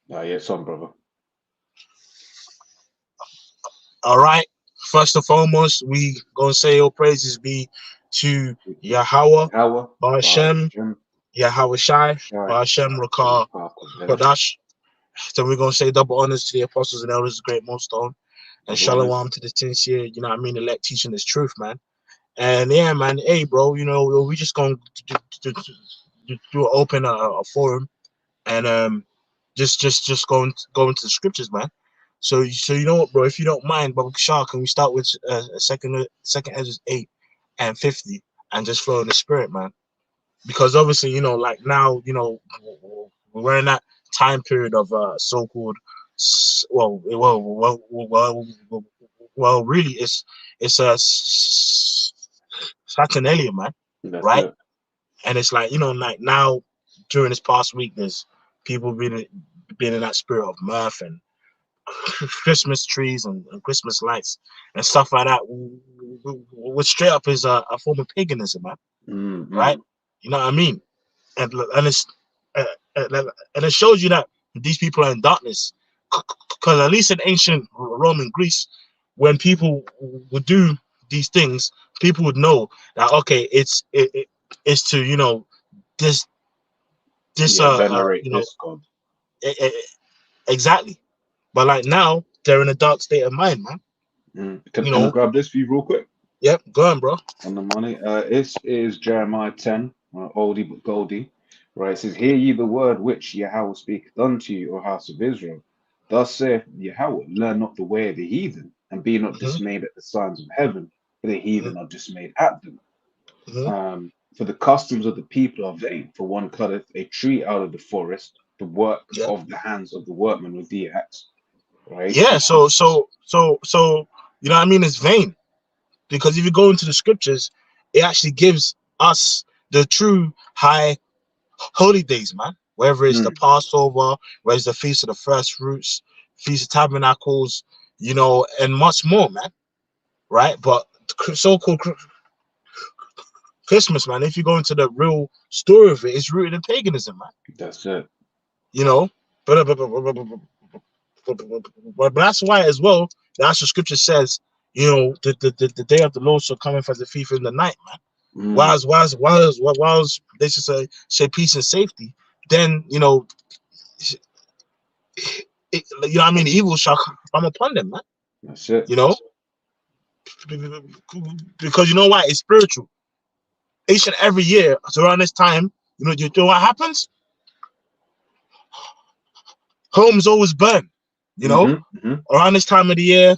Yeah, some brother. All right. First and foremost, we gonna say all praises be to Yahweh, Yahweh, Hashem, Ba'ashem, Yahweh Shai, Shai, Hashem Rakah, Rakah, Kodesh. Kodash. Then we're gonna say double honors to the apostles and elders, the great millstone, and Double honors. shalom to the sincere, elect teaching this truth, man. And yeah, man, hey, bro, we just gonna open a forum and just go into the scriptures, man. So you know what, bro? If you don't mind, Baba Kishar, can we start with second Ezra 8 and 50, and just flow in the spirit, man? Because obviously, like now, we're in that time period of so-called, really, it's a Saturnalia, man, That's right? it. And it's like, like now during this past week, there's people been in that spirit of mirth and Christmas trees and Christmas lights and stuff like that. Which straight up is a form of paganism, man, right? Mm-hmm. You know what I mean? And it's uh, and it shows you that these people are in darkness. Because at least in ancient Roman Greece, when people would do these things, people would know that okay, it's to this this Yeah, venerate this God. e- e- exactly. But like now, they're in a dark state of mind, man. Can You can I know, grab this for you real quick yep, go on, bro. on the money? This is Jeremiah 10, oldie but goldie. Right, it says, Hear ye the word which Yahweh speaketh unto you, O house of Israel. Thus saith Yahweh, Learn not the way of the heathen, and be not Hmm. dismayed at the signs of heaven, for the Hmm. heathen are dismayed at them. Hmm. For the customs of the people are vain, for one cutteth a tree out of the forest, the work Yeah, of the hands of the workman with the axe. Right? yeah. So you know what I mean? It's vain because if you go into the scriptures, it actually gives us the true high holy days, man. Whether it's the Mm, Passover, whether it's the Feast of the First Fruits, Feast of Tabernacles, and much more, man. Right? But so-called Christmas, man, if you go into the real story of it, it's rooted in paganism, man. that's it. You know, but that's why as well. The actual scripture says, the day of the Lord shall come in as a thief in the night, man. Mm, Whilst they should say peace and safety, then what I mean, evil shall come upon them, man. that's it. You know, because you know why? It's spiritual. Each and every year, so around this time, you know what happens? Homes always burn. You know, Hmm. Hmm. around this time of the year,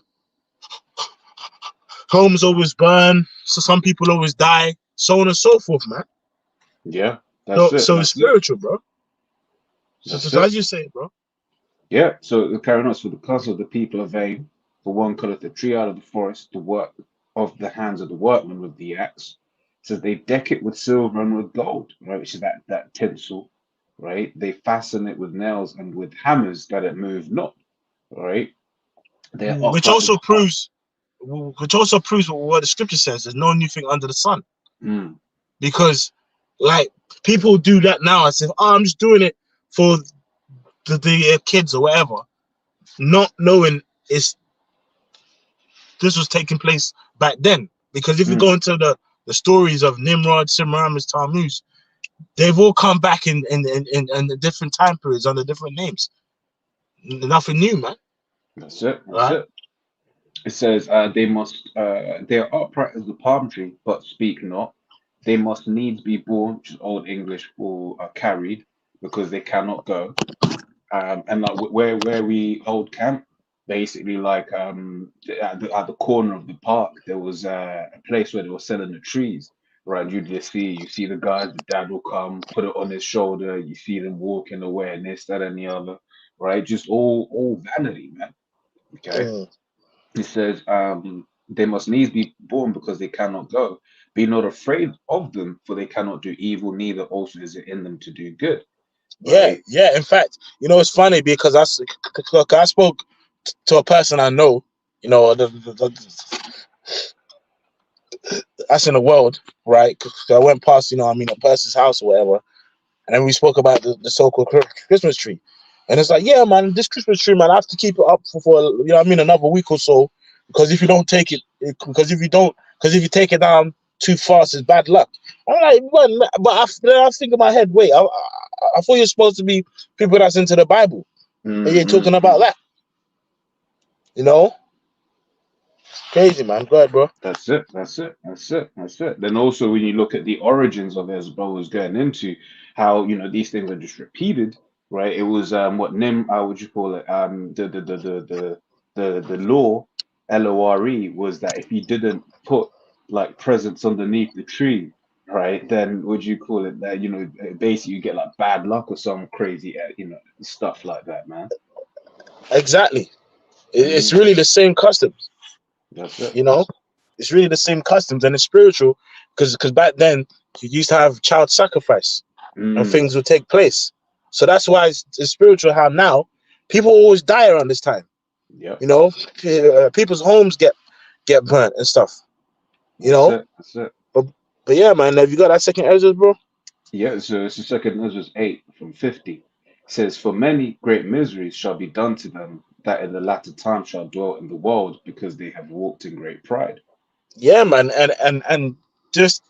homes always burn. So some people always die, so on and so forth, man. Yeah, that's So it. so it's That's it. spiritual, bro. So, That's so, so it. as you say, bro. Yeah. So the carrying on for the cause of the people are vain, for one cutteth the tree out of the forest, the work of the hands of the workman with the axe. So they deck it with silver and with gold, right? Which is that tinsel, right? They fasten it with nails and with hammers that it move not, right? They are Which upright. also proves, which also proves what the scripture says. There's no new thing under the sun. Mm, Because, like, people do that now as if, I'm just doing it for the kids or whatever, not knowing it's this was taking place back then. Because if you go mm. into the stories of Nimrod, Semiramis, Tammuz, they've all come back in the different time periods under different names. Nothing new, man. That's it. That's Right? it. It says they are upright as the palm tree, but speak not. They must needs be born, which is Old English for carried, because they cannot go. And like where we old camp, basically like at the corner of the park, there was a place where they were selling the trees. Right, you see the guys, the dad will come, put it on his shoulder. You see them walking away, and this, that, and the other. Right, just all vanity, man. Okay. Mm. It says, they must needs be born because they cannot go. Be not afraid of them, for they cannot do evil, neither also is it in them to do good. Yeah, Right? yeah. In fact, it's funny because I spoke to a person I know, that's in the world, right? 'Cause I went past, a person's house or whatever, and then we spoke about the so-called Christmas tree. And it's like, yeah, man, this Christmas tree, man, I have to keep it up for you know what I mean, another week or so. Because if you don't take it, because if you take it down too fast, it's bad luck. I'm like, then I think in my head, wait, I thought you're supposed to be people that's into the Bible. And you're talking about that. You know? Crazy, man. Go ahead, bro. That's it. That's it. That's it. That's it. Then also when you look at the origins of it, as Bo was going into, how these things are just repeated, right? It was what Nim would you call it? The law, LORE, was that if you didn't put like presents underneath the tree, right, then would you call it that, basically you get like bad luck or some crazy stuff like that, man. Exactly. It's really the same customs. That's it. You know? It's really the same customs, and it's spiritual because back then you used to have child sacrifice and things would take place. So that's why it's spiritual. How now people always die around this time. Yeah. You know, people's homes get burnt and stuff. You That's know, it. That's it. but yeah, man. Have you got that second Ezra, bro? Yeah, so it's the second Ezra 8 from 50. It says, For many great miseries shall be done to them that in the latter time shall dwell in the world, because they have walked in great pride. Yeah, man. And just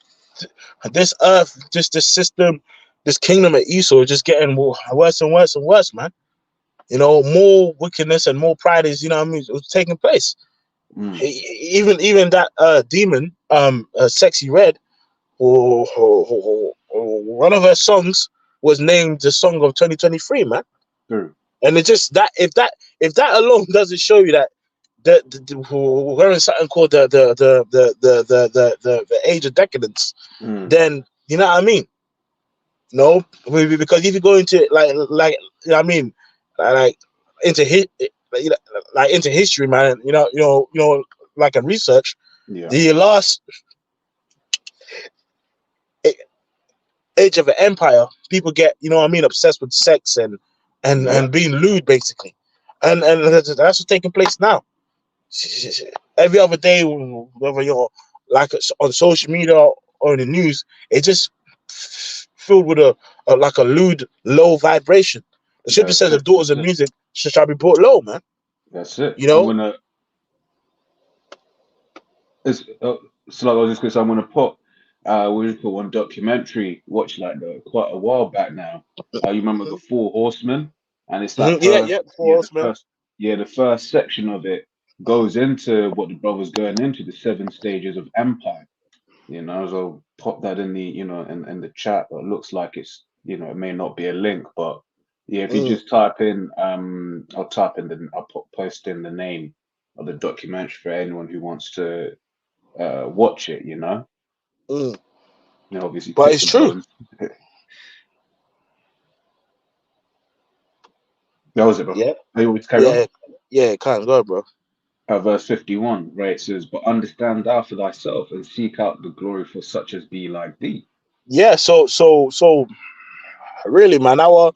this earth, just this system, this kingdom of Esau is just getting worse and worse and worse, man. You know, more wickedness and more pride is, you know what I mean, it's taking place. Even that demon, Sexy Red, one of her songs was named the song of 2023, man. True. And it just if that alone doesn't show you that we're in something called the age of decadence, then you know what I mean. No, because if you go into like you know what I mean, like into into history, man. Like in research, Yeah. the last age of an empire, people get, you know what I mean, obsessed with sex and being lewd, basically, and that's what's taking place now. Every other day, whether you're like on social media or in the news, it just filled with a like a lewd, low vibration. The scripture says the daughters of music shall be brought low, man. That's it. You know, so like I was just gonna say, I'm gonna put we just put one documentary watched like quite a while back now. You remember the Four Horsemen, and it's that the first section of it goes into what the brother's going into, the 7 stages of empire. So I'll pop that in the in the chat. But it looks like it's it may not be a link, but yeah, if you just type in I'll post in the name of the documentary for anyone who wants to watch it. Obviously, but pick it's the true. bones. That was it, bro. Yeah, You want to carry on? Yeah, can't go, bro. Verse 51, right? It says, "But understand thou for thyself, and seek out the glory for such as be like thee." Yeah, so really, man, our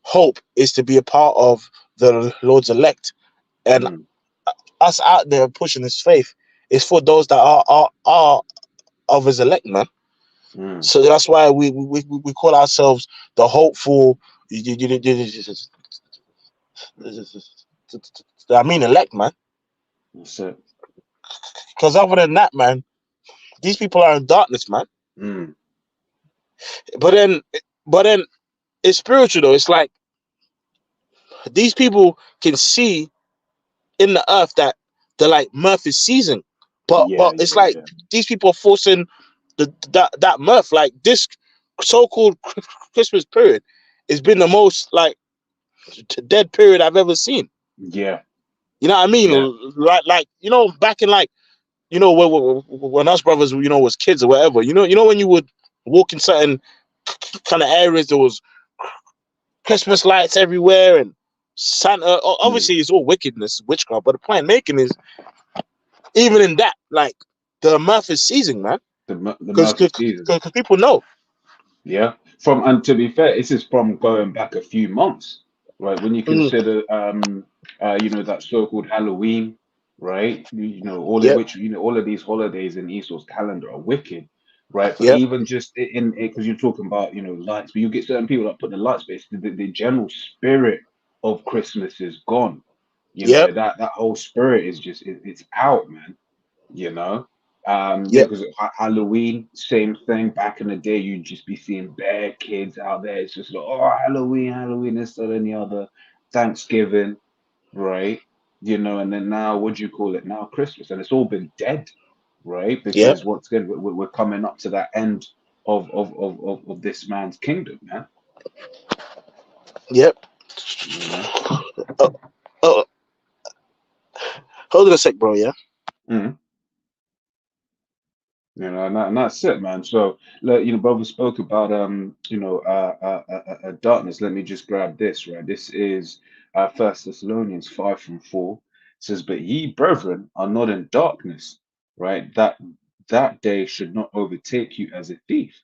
hope is to be a part of the Lord's elect, and us out there pushing His faith is for those that are of His elect, man. So that's why we call ourselves the hopeful. I mean, elect, man. That's it. Because other than that, man, these people are in darkness, man. But then it's spiritual though. It's like these people can see in the earth that the like mirth is seizing, but it's like these people are forcing that mirth. Like this so-called Christmas period has been the most like dead period I've ever seen. Yeah, you know what I mean. Like back in like when us brothers was kids or whatever. When you would walk in certain kind of areas, there was Christmas lights everywhere and Santa. Obviously, it's all wickedness, witchcraft. But the point making is, even in that, like the mirth is seizing, man. Because people know. Yeah, and to be fair, this is from going back a few months, right? When you consider, that so-called Halloween, right? All of which, all of these holidays in Esau's calendar are wicked, right? But even just in because you're talking about, lights, but you get certain people that put the lights, but it's the general spirit of Christmas is gone. You know, Yep. that whole spirit is just it's out, man. You know, yeah, Yep. because Halloween, same thing. Back in the day, you'd just be seeing bare kids out there. It's just like, oh, Halloween, Halloween, this, that, and the other. Thanksgiving, right? You know, and then now, what do you call it? Now Christmas, and it's all been dead, right? Yep. Because once again, we're coming up to that end of this man's kingdom, man. Yep. You know. Oh, oh, hold on a sec, bro. Yeah. Mhm. You know, and that's it, man. So, you know, brother spoke about darkness. Let me just grab this, right? This is First Thessalonians 5:4. It says, "But ye, brethren, are not in darkness, right? That day should not overtake you as a thief.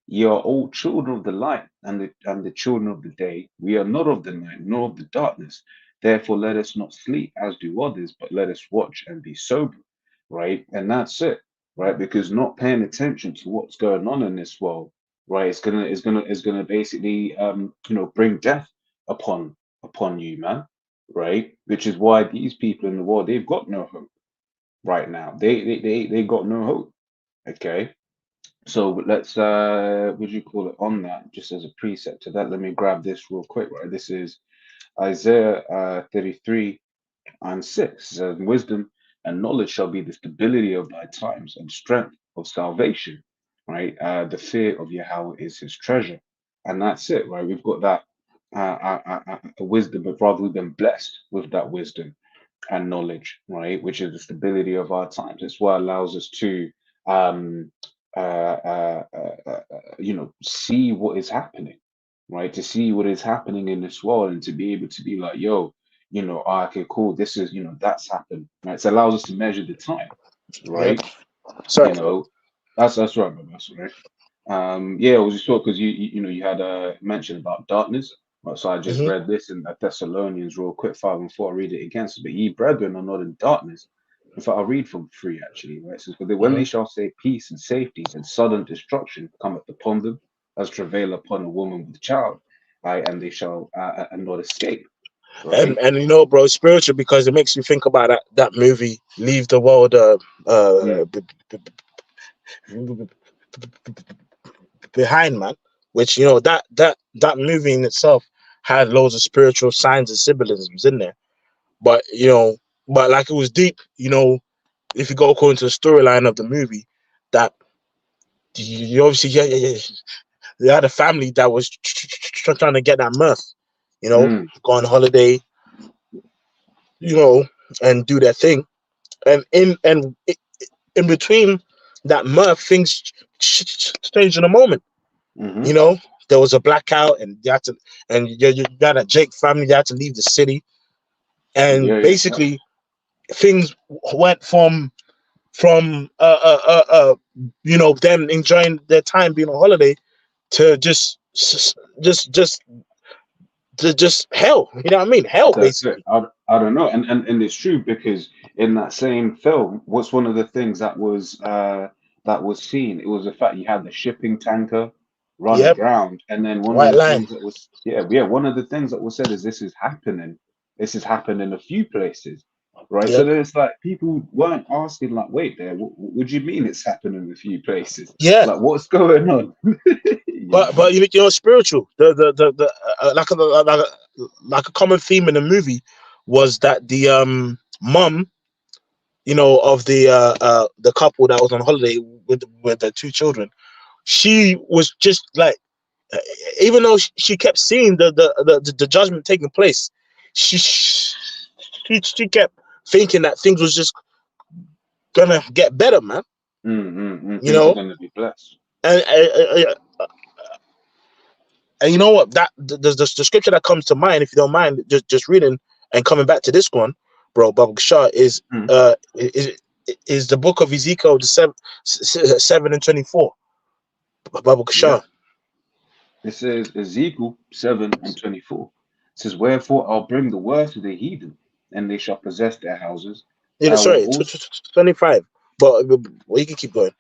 Ye are all children of the light, and the children of the day. We are not of the night, nor of the darkness. Therefore, let us not sleep as do others, but let us watch and be sober." Right, and that's it, right? Because not paying attention to what's going on in this world, right, is gonna basically bring death upon you, man, right? Which is why these people in the world, they've got no hope right now. They got no hope. Okay. So let's what do you call it on that? Just as a preset to that, let me grab this real quick, right? This is Isaiah 33:6 says, "Wisdom and knowledge shall be the stability of thy times, and strength of salvation." Right? The fear of Yahweh is his treasure. And that's it, right? We've got that wisdom, but rather we've been blessed with that wisdom and knowledge, right? Which is the stability of our times. It's what allows us to, um, see what is happening, right? To see what is happening in this world and to be able to be like, yo, okay, cool. This is, that's happened, right? So it allows us to measure the time, Yep. right? Sorry. You know, that's right, my best, right? Yeah, it was just short because you had mentioned about darkness. So I just Mm-hmm. read this in Thessalonians real quick, 5:4. I read it again. So, but ye brethren are not in darkness. In fact, I'll read from 3 actually, right? It says, "But when Mm-hmm. they shall say peace and safety, then sudden destruction cometh upon them, as travail upon a woman with child, right? And they shall and not escape." And Right? you know, bro, it's spiritual because it makes you think about that movie, Leave the World Mm, Behind, man. Which you know that movie in itself had loads of spiritual signs and symbolisms in there. But you know, but like it was deep. You know, if you go according to the storyline of the movie, that you obviously yeah. They had a family that was trying to get that mirth, you know, mm, go on holiday, you know, and do their thing. And in between that mirth, things changed in a moment. You mm-hmm. know, there was a blackout, and you had to, and you got a Jake family. They had to leave the city, and Yeah, yeah, yeah. basically things went from you know, them enjoying their time being on holiday to just just hell. You know what I mean? Hell, That's it. basically. I don't know, and it's true because in that same film, what's one of the things that was seen? It was the fact you had the shipping tanker run Yep. aground, and then one of White the line. things that was yeah one of the things that was said is this is happening. This has happened in a few places, right? So Yep. then it's like people weren't asking like, wait there, what do you mean it's happening in a few places? Yeah. Like what's going on? You know? But you know, spiritual. The like a common theme in the movie was that the mum, you know, of the couple that was on holiday with the two children, she was just like, uh, even though she kept seeing the judgment taking place, she kept thinking that things was just gonna get better, man. You Things are know, going to be blessed. and and you know what? That the scripture that comes to mind, if you don't mind, just reading and coming back to this one, bro, Baba Shah Mm, uh is the book of Ezekiel, the 7:24. Baba yeah. Shah. It says Ezekiel 7:24. It says, "Wherefore I'll bring the worst of the heathen, and they shall possess their houses. Yeah, I will sorry, also," 25. But you can keep going.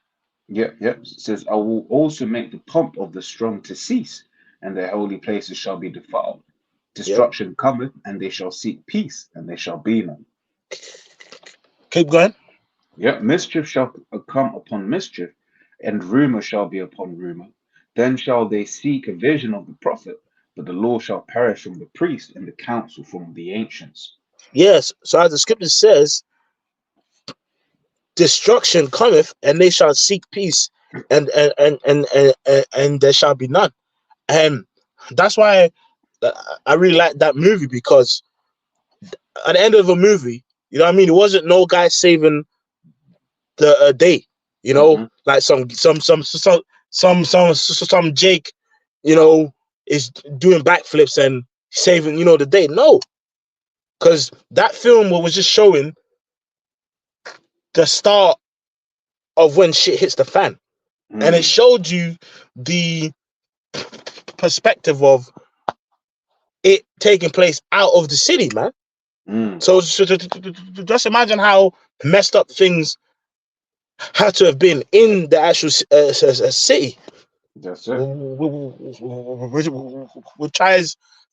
yep, yep. It says, "I will also make the pomp of the strong to cease, and their holy places shall be defiled." Destruction cometh, and they shall seek peace, and they shall be none. Keep going. Yep, mischief shall come upon mischief, and rumor shall be upon rumor. Then shall they seek a vision of the prophet, but the law shall perish from the priest, and the counsel from the ancients. Yes. So as the scripture says, destruction cometh, and they shall seek peace, and there shall be none. And that's why I really like that movie, because at the end of a movie, you know what I mean, it wasn't no guy saving the day, you know, Mm-hmm. like some Jake, you know, is doing backflips and saving, you know, the day. No, because that film was just showing the start of when shit hits the fan, and it Mm, showed you the perspective of it taking place out of the city, man. mm. So just imagine how messed up things had to have been in the actual city, That's it. which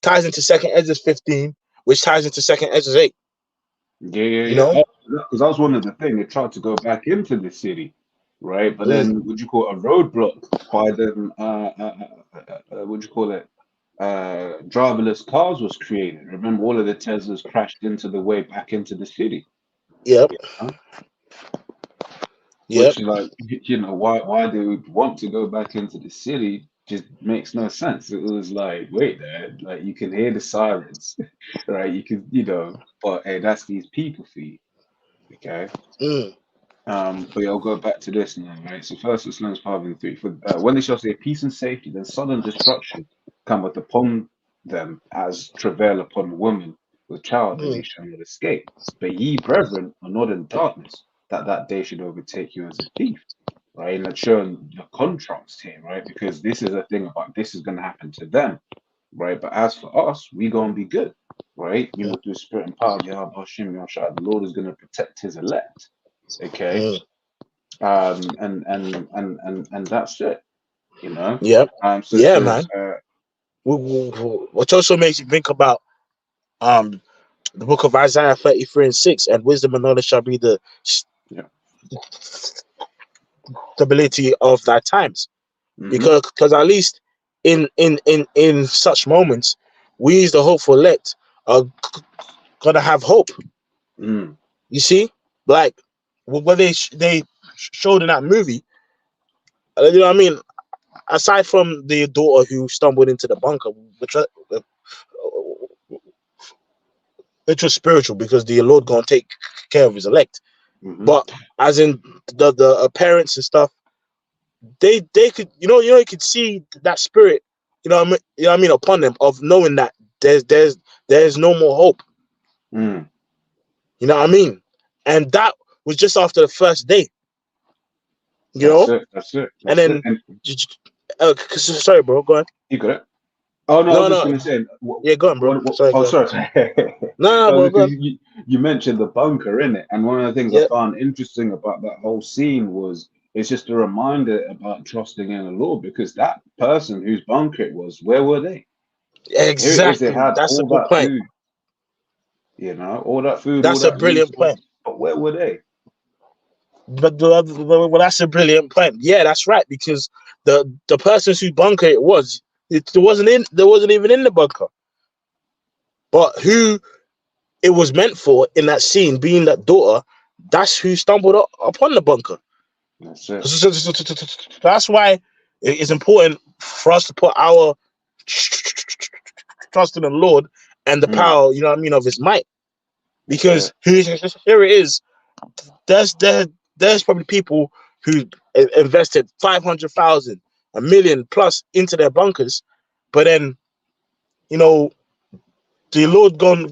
ties into Second Ezra 15, which ties into Second Ezra 8. Yeah, yeah, You yeah. know, Because that was one of the things. They tried to go back into the city, right? But mm, then, would you call it a roadblock by them? What do you call it? Driverless cars was created. Remember, all of the Teslas crashed into the way back into the city. yep, You know? yep, Which, like, why they would want to go back into the city just makes no sense. It was like, wait there, like you can hear the sirens, right? You can, but hey, that's these people for you, okay? mm, But yeah, I'll go back to this now, right? So first Thessalonians 5:3. For when they shall say peace and safety, then sudden destruction cometh upon them as travail upon a woman with child, and they mm, shall not escape. But ye, brethren, are not in darkness, that that day should overtake you as a thief, right? And that's showing the contrast here, right? Because this is a thing about this is going to happen to them, right? But as for us, we gonna be good, right? Through spirit and power, Yahweh Hashem, Yahshua, the Lord is going to protect His elect, okay? mm, And that's it, you know. yep, So it yeah, says, man. Which also makes you think about um the book of Isaiah 33:6, and wisdom and knowledge shall be the yeah, stability of thy times. mm-hmm, Because at least in such moments, we as the hopeful elect are gonna have hope. mm, You see, like what they showed in that movie. You know what I mean? Aside from the daughter who stumbled into the bunker, which was spiritual, because the Lord gonna take care of His elect. mm-hmm, But as in the parents and stuff, they could, you could see that spirit, you know what I mean, upon them, of knowing that there's no more hope. mm. You know what I mean? And that was just after the first day, you That's know. it, that's it, And that's it. then, And sorry, bro, go on. you got it. Oh no, I was No, just no, gonna say, yeah, go on, bro. Sorry, oh, go on. sorry, sorry. No, bro, go Because on. you mentioned the bunker in it, and one of the things I Yeah, found interesting about that whole scene was it's just a reminder about trusting in the Lord, because that person whose bunker it was, where were they? Here it is, they exactly. had That's a all good that point. food, all that food, all That's a that brilliant point. resources, but where were they? But that's a brilliant point. Yeah, that's right. Because the person whose bunker it was, there wasn't even in the bunker. But who it was meant for in that scene, being that daughter, that's who stumbled upon the bunker. That's it. That's why it's important for us to put our trust in the Lord and the Mm, power, you know what I mean, of His might. that's Because it. here it is. There's probably people who invested 500,000, a million plus into their bunkers, but then, you know, the Lord gone,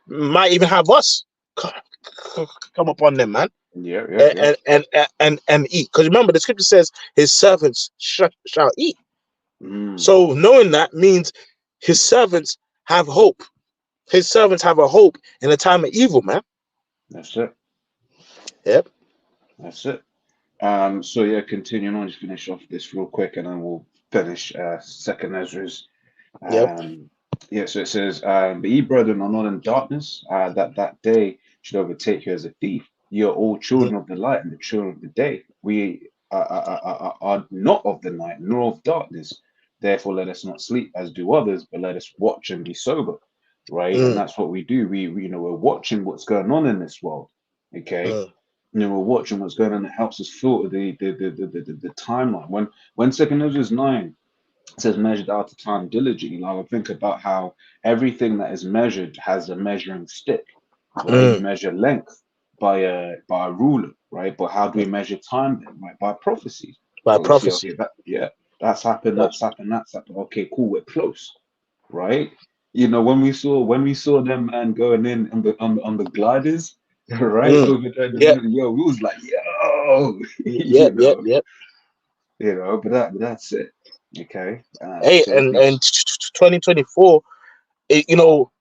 might even have us come upon them, man, Yeah, yeah, yeah. and eat. Because remember, the scripture says His servants shall eat. Mm, So knowing that means His servants have hope. His servants have a hope in a time of evil, man. that's it. Yep. That's it. So yeah, continuing on, just finish off this real quick, and then we'll finish Second Ezra's Yep. Yeah, so it says, but ye brethren are not in darkness, that that day should overtake you as a thief. You are all Mhm. children of the light and the children of the day. We are not of the night, nor of darkness. Therefore, let us not sleep as do others, but let us watch and be sober, right? And Mm, that's what we do. We're watching what's going on in this world, okay? mm, We're watching what's going on. It helps us filter the timeline. When Second Ezra 9 says measured out of time diligently. Like I think about how everything that is measured has a measuring stick, right? You mm, measure length by a ruler, right? But how do we mm. measure time then, right? By prophecies. By So we see, prophecy. okay, that yeah, that's happened, Yes. that's happened, that's happened. Okay, cool, we're close, right? When we saw them man going in on the gliders, right? Mm. Over there, Yep. yo, we was like, yo, Yep. Yep. know, Yep. but that's it. Okay. Hey, So and these 2024, you know,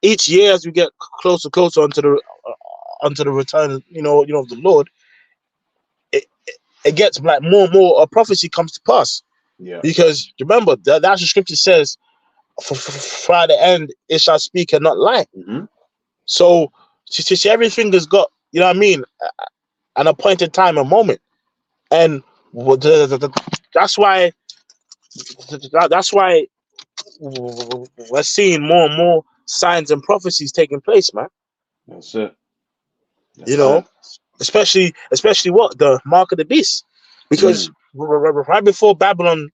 each year as we get closer onto the return, of the Lord, it, it gets like more and more a prophecy comes to pass. yeah. Because remember that's the scripture says, for the end it shall speak and not lie. Hmm. So everything has got, you know what I mean, an appointed time and moment, and that's why that's why we're seeing more and more signs and prophecies taking place, man. That's it. You That's know, it. especially what the mark of the beast, because Mm, right before Babylon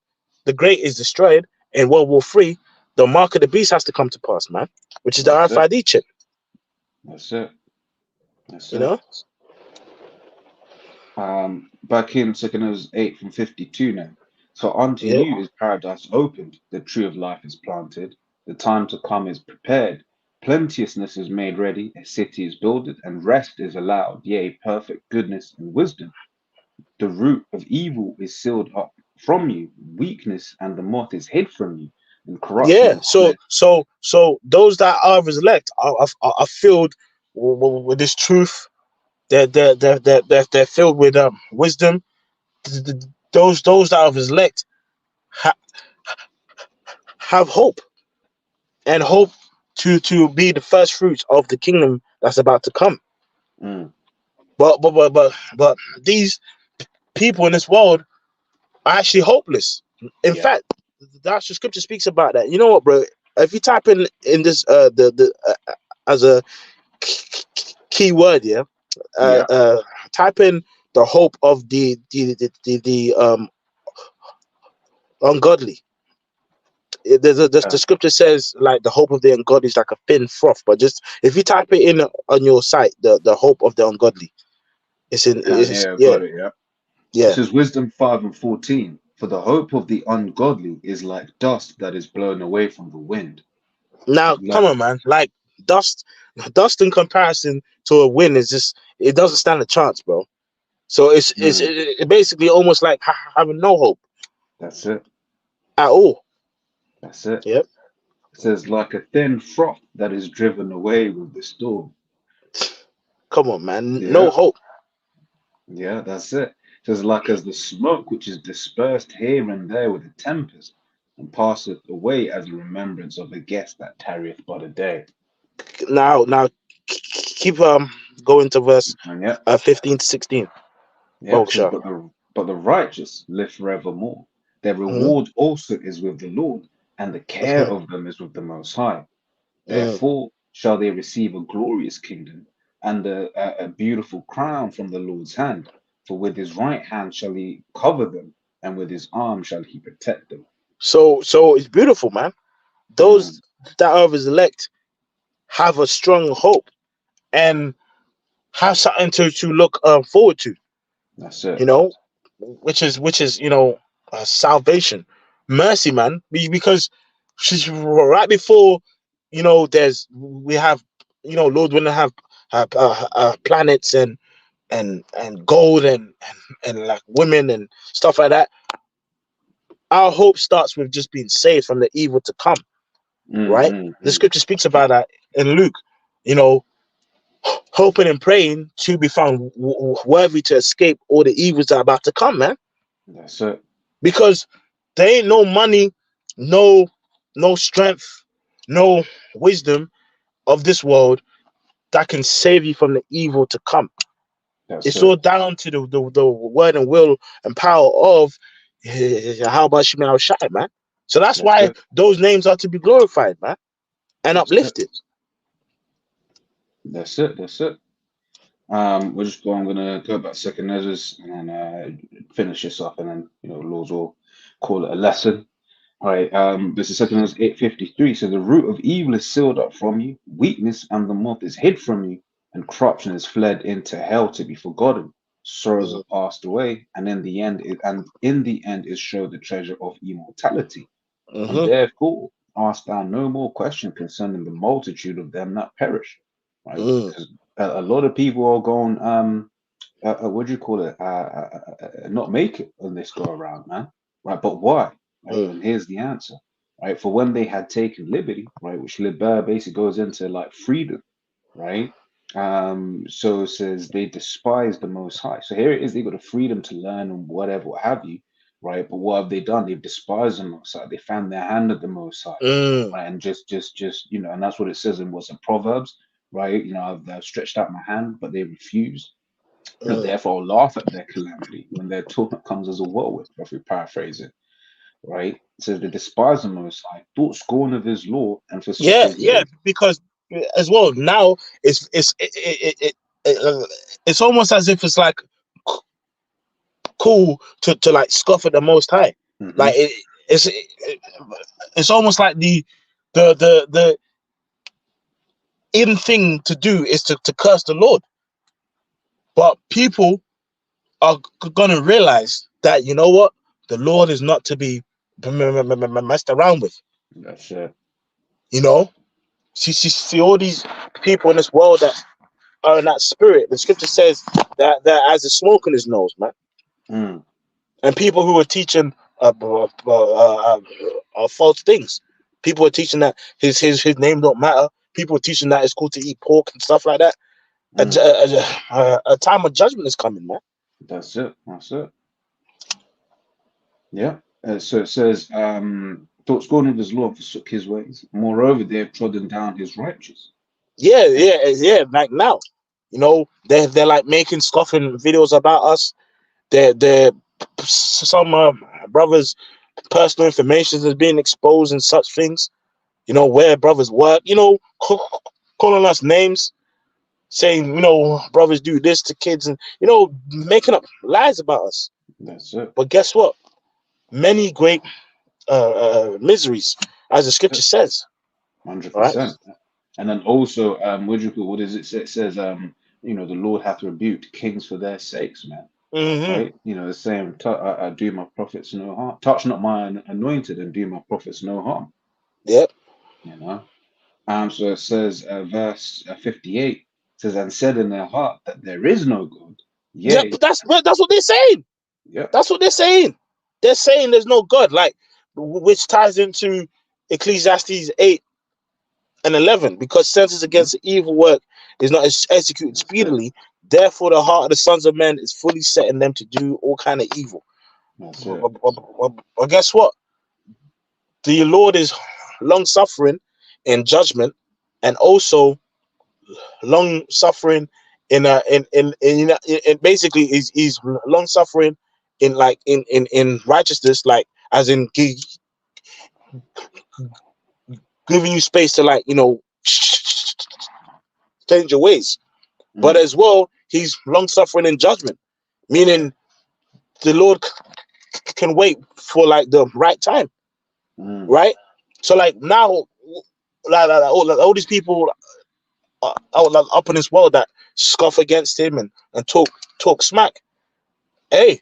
the Great is destroyed in World War III, the mark of the beast has to come to pass, man, which is the that's it. RFID chip. That's it. That's You it. know, Back in Second Ezra 8 from 52 now. So unto yeah, you is paradise opened, the tree of life is planted, the time to come is prepared, plenteousness is made ready, a city is builded, and rest is allowed, yea, perfect goodness and wisdom. The root of evil is sealed up from you, weakness and the moth is hid from you, and corruption yeah. and So knowledge. those that are his elect are filled with this truth. They're filled with wisdom. Those that are his elect ha- have hope, and hope to be the first fruits of the kingdom that's about to come. Mm, But these people in this world are actually hopeless. In yeah. fact, that's the scripture speaks about that. You know what, bro? If you type in this the as a key word, yeah, uh, Yeah. uh, type in the hope of the ungodly. The Uh, scripture says like the hope of the ungodly is like a thin froth, but just if you type it in on your site, the hope of the ungodly, yeah, yeah, got it. Yeah. yeah. This is Wisdom 5 and 14. For the hope of the ungodly is like dust that is blown away from the wind. Now Like, come on, man, like dust dust in comparison to a win is just, it doesn't stand a chance, bro. So mm, it basically almost like having no hope that's it. at all. That's it. Yep. It says, like a thin froth that is driven away with the storm. Come on, man, no Yeah. hope. Yeah, that's it. It says, like as the smoke which is dispersed here and there with a tempest and passeth away as a remembrance of a guest that tarrieth but a day. Now keep going to verse And yeah, 15 to 16. yeah, it says, Boksha. but the righteous live forevermore. Their Mm, reward also is with the Lord, and the care mm, of them is with the Most High. mm. Therefore shall they receive a glorious kingdom and a beautiful crown from the Lord's hand. For with his right hand shall he cover them, and with his arm shall he protect them. So it's beautiful, man. Those Mm, that are his elect have a strong hope and have something to look forward to. that's it. You know, which is salvation, mercy, man. Because she's right before, there's we have, Lord, when I have planets and gold and like women and stuff like that. Our hope starts with just being saved from the evil to come, Mm, right? mm, The mm. scripture speaks about that in Luke. You know, hoping and praying to be found worthy to escape all the evils that are about to come, man. That's it. Because there ain't no money, no. no strength, no wisdom of this world that can save you from the evil to come. That's It's it. all down to the word and will and power of how about Shemel Al Shai, man. So that's That's why it. those names are to be glorified, man, and That's it. uplifted. That's it. That's it. I'm gonna go back second measures and then finish this up, and then Lord will call it a lesson. All right. This is second Ezra 8:53. So the root of evil is sealed up from you, weakness and the moth is hid from you, and corruption is fled into hell to be forgotten. Sorrows are passed away, and in the end is showed the treasure of immortality. And Mm-hmm. therefore ask thou no more question concerning the multitude of them that perish. Right? Mm, Because a lot of people are going, what do you call it? Not make it on this go around, man. Right? But why? Right? mm, And here's the answer. Right? For when they had taken liberty, right, which liber basically goes into like freedom, right? So it says they despise the Most High. So here it is, they got the freedom to learn and whatever, what have you, right? But what have they done? They've despised the Most High. They found their hand at the Most High, mm, right? And just, and that's what it says in what's in Proverbs, right? I've stretched out my hand, but they refused. mm. Therefore, laugh at their calamity when their torment comes as a whirlwind, if we paraphrase it, right? It says they despise the Most High, thought scorn of His law, and forsook Yeah, His yeah, ways. because as well now it's almost as if it's like cool to like scoff at the Most High. Hmm. Like it's almost like the in thing to do is to curse the Lord. But people are gonna realize that you know what the Lord is not to be messed around with. That's it. You know, see all these people in this world that are in that spirit. The scripture says that as a smoke in his nose, man. Mm, And people who are teaching false things. People are teaching that his name don't matter. People are teaching that it's cool to eat pork and stuff like that. mm. A time of judgment is coming, man. That's it. That's it. Yeah. So it says, thought scorn of His law and forsook His ways. Moreover, they have trodden down His righteous. Yeah, Right? yeah, yeah. Like now, they're like making scoffing videos about us. They're some brothers' personal information is being exposed and such things. Where brothers work. Calling us names, saying brothers do this to kids, and making up lies about us. That's it. But guess what? Many great miseries, as the scripture says. All right. 100%. And then also, what is it? It says, the Lord hath rebuked kings for their sakes, man. Mm-hmm. Right? The same, do my prophets no harm. Touch not my anointed and do my prophets no harm. Yep. You know? So it says, verse 58 says, and said in their heart that there is no God. Yep. Yea, That's what they're saying. yep. That's what they're saying. They're saying there's no God, like which ties into Ecclesiastes 8 and 11, because sentence Mhm. against the evil work is not executed That's it. speedily. Therefore, the heart of the sons of men is fully set in them to do all kind of evil. That's it. But guess what? The Lord is long suffering in judgment, and also long suffering in basically he's long suffering in like in righteousness, like as in giving you space to like change your ways. But Mm, as well, he's long suffering in judgment, meaning the Lord can wait for like the right time, mm. right? So like now, all these people like up in this world that scoff against him and talk smack. Hey,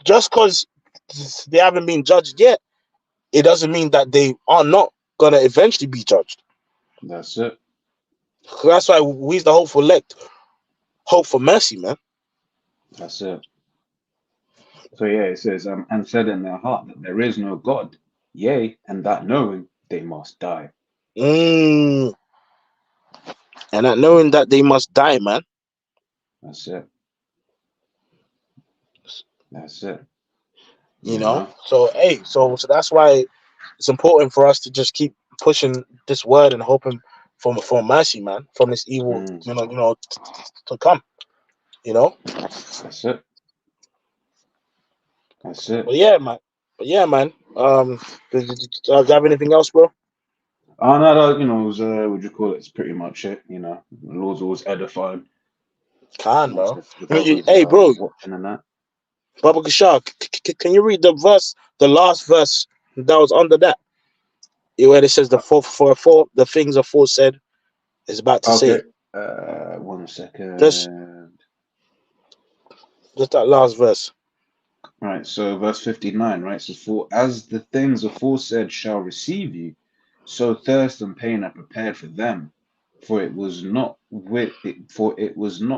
just because they haven't been judged yet, it doesn't mean that they are not gonna eventually be judged. That's it. That's why we the hopeful elect hope for mercy, man. That's it. So yeah, it says, and said in their heart that there is no God. Yea, and that knowing they must die. Mm. And not knowing that they must die, man. That's it. That's it. You You know. know? So hey, so that's why. it's important for us to just keep pushing this word and hoping for mercy, man, from this evil, to come. You know. That's it. That's it. But yeah, man. Do you have anything else, bro? Oh no, it was what do you call it? It's pretty much it. The Lord's always edifying. Can, Once bro. the brothers Hey, bro, watching and that. Baba Kishar, can you read the last verse that was under that? Where it says the things aforesaid is about to Okay. say. 1 second. Just that last verse. Right, so verse 59, right? Says, "For as the things aforesaid shall receive you, so thirst and pain are prepared for them. For it was not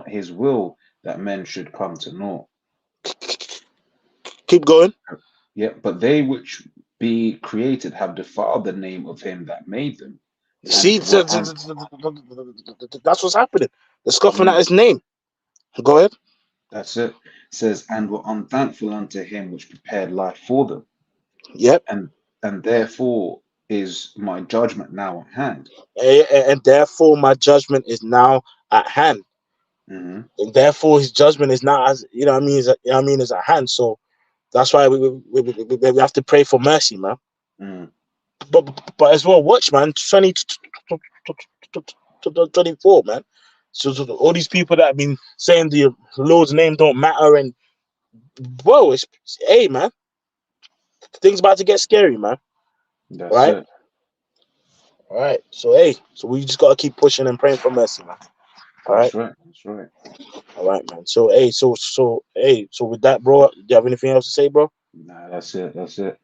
his will that men should come to naught. Keep going. Yet, but they which be created have defiled the name of him that made them, See, and were that's what's happening. They're scoffing at mm, his name. Go ahead. that's it. Says, and were unthankful unto him which prepared life for them, Yep. and therefore is my judgment now at hand." And therefore my judgment is now at hand. Hmm. And therefore his judgment is now, as you know what I mean, is at hand. So that's why we have to pray for mercy, man. Mm. But as well, watch, man. 24, man. So all these people that have been saying the Lord's name don't matter, and bro, hey, man, things about to get scary, man. That's Right? it. All right. So hey, so we just gotta keep pushing and praying for mercy, man. All right. That's right. That's right. All right, man. So hey, so with that, bro, do you have anything else to say, bro? Nah, that's it. That's it.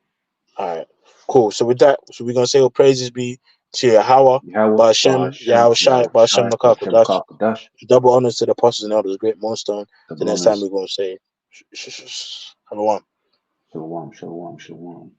All right, cool. So with that, we're gonna say, "All praises be to Yahweh, Yahweh, Ba'Shem, Bahashem, Yahweh Shai, Yahweh Ba'Shem Shai, Bahashem Nakakadash." Kakadash, Double honors to the apostles and elders, great millstone. The double next time honors. we're gonna say, Shalom. Shalom, shalom, shalom.